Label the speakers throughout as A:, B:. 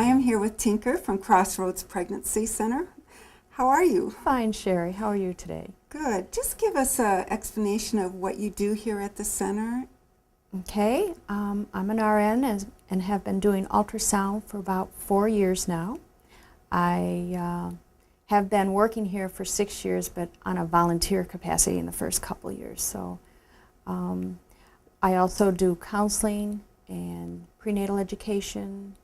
A: am here with Tinker from Crossroads Pregnancy Center. How are you?
B: Fine, Sherry. How are you today?
A: Good. Just give us an explanation of what you do here at the center.
B: Okay. I'm an RN and have been doing ultrasound for about 4 years now. I have been working here for 6 years, but on a volunteer capacity in the first couple years. So I also do counseling and prenatal education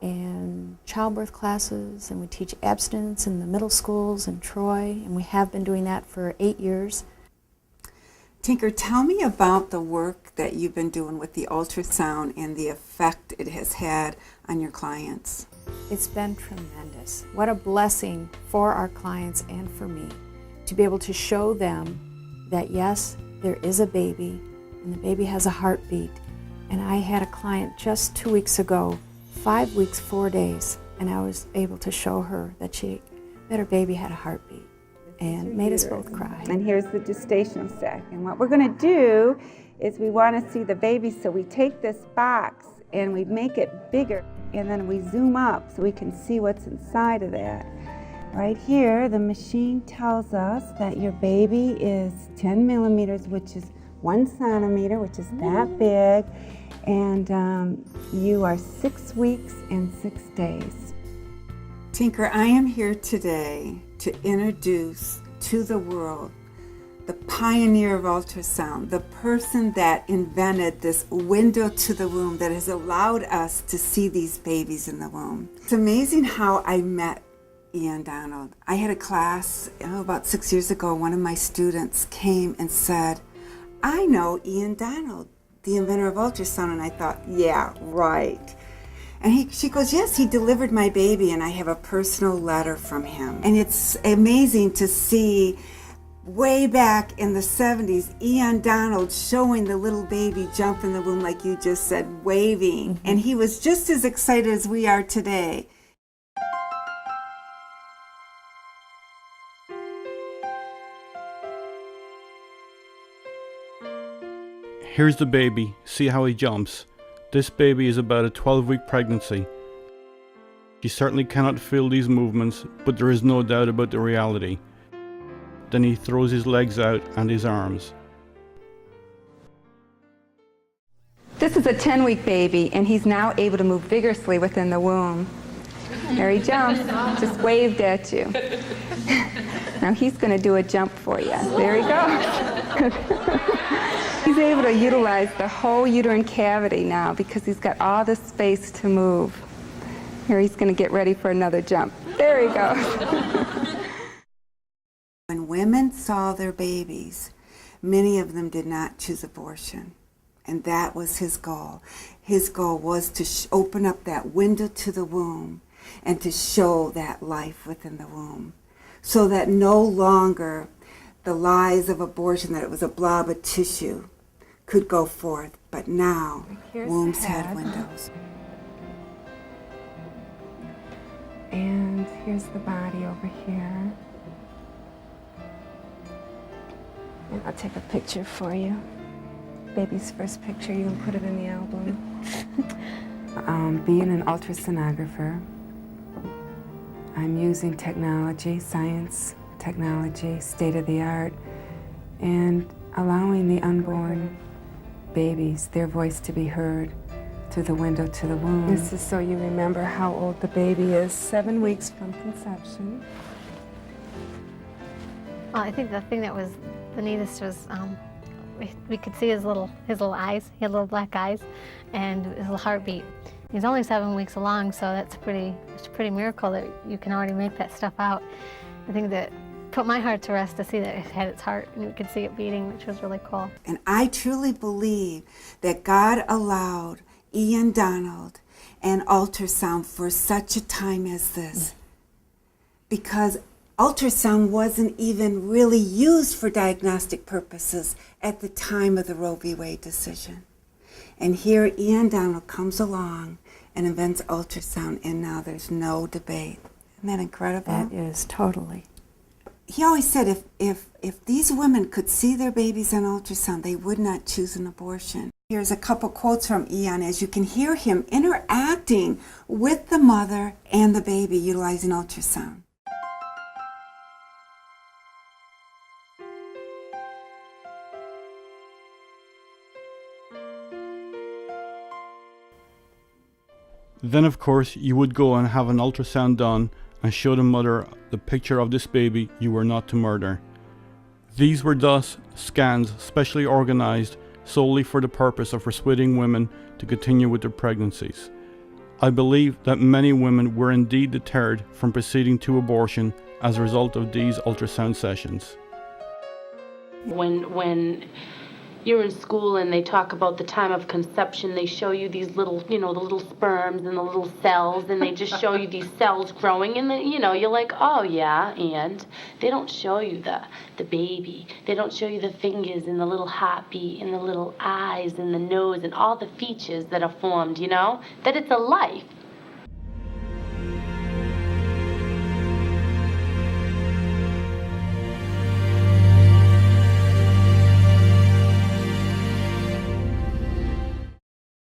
B: and childbirth classes, and we teach abstinence in the middle schools in Troy, and we have been doing that for 8 years.
A: Tinker, tell me about the work that you've been doing with the ultrasound and the effect it has had on your clients.
B: It's been tremendous. What a blessing for our clients and for me to be able to show them that yes, there is a baby and the baby has a heartbeat. And I had a client just 2 weeks ago, 5 weeks, 4 days, and I was able to show her that her baby had a heartbeat, and made us both cry.
C: And here's the gestational sac. And what we're going to do is we want to see the baby, so we take this box and we make it bigger, and then we zoom up so we can see what's inside of that. Right here, the machine tells us that your baby is 10 millimeters, which is 1 centimeter, which is that big, and you are 6 weeks and 6 days.
A: Tinker, I am here today to introduce to the world the pioneer of ultrasound, the person that invented this window to the womb that has allowed us to see these babies in the womb. It's amazing how I met Ian Donald. I had a class about 6 years ago. One of my students came and said, "I know Ian Donald, the inventor of ultrasound," and I thought, yeah, right. And she goes, "Yes, he delivered my baby, and I have a personal letter from him." And it's amazing to see way back in the 70s, Ian Donald showing the little baby jump in the womb, like you just said, waving. Mm-hmm. And he was just as excited as we are today.
D: Here's the baby. See how he jumps. This baby is about a 12-week pregnancy. She certainly cannot feel these movements, but there is no doubt about the reality. Then he throws his legs out and his arms.
C: This is a 10-week baby, and he's now able to move vigorously within the womb. There he jumps, just waved at you. Now he's going to do a jump for you. There he goes. He's able to utilize the whole uterine cavity now because he's got all the space to move. Here he's going to get ready for another jump. There he goes.
A: When women saw their babies, many of them did not choose abortion. And that was his goal. His goal was to open up that window to the womb and to show that life within the womb, so that no longer the lies of abortion, that it was a blob of tissue, could go forth. But now, wombs had windows.
C: And here's the body over here. And I'll take a picture for you. Baby's first picture, you can put it in the album. Being an ultrasonographer, I'm using technology, science, technology, state-of-the-art, and allowing the unborn babies, their voice to be heard through the window to the womb. This is so you remember how old the baby is, 7 weeks from conception.
E: Well, I think the thing that was the neatest was we could see his little eyes. He had little black eyes, and his little heartbeat. He's only 7 weeks along, so it's a pretty miracle that you can already make that stuff out. I think that put my heart to rest to see that it had its heart and we could see it beating, which was really cool.
A: And I truly believe that God allowed Ian Donald and ultrasound for such a time as this, because ultrasound wasn't even really used for diagnostic purposes at the time of the Roe v. Wade decision. And here Ian Donald comes along and invents ultrasound, and now there's no debate. Isn't that incredible?
B: That is, totally.
A: He always said if these women could see their babies on ultrasound, they would not choose an abortion. Here's a couple quotes from Ian as you can hear him interacting with the mother and the baby utilizing ultrasound.
D: Then of course you would go and have an ultrasound done and show the mother the picture of this baby you were not to murder. These were thus scans specially organized solely for the purpose of persuading women to continue with their pregnancies. I believe that many women were indeed deterred from proceeding to abortion as a result of these ultrasound sessions.
F: When you're in school and they talk about the time of conception, they show you these little, the little sperms and the little cells, and they just show you these cells growing, and then, you're like, oh yeah, and they don't show you the baby. They don't show you the fingers and the little heartbeat and the little eyes and the nose and all the features that are formed, that it's a life.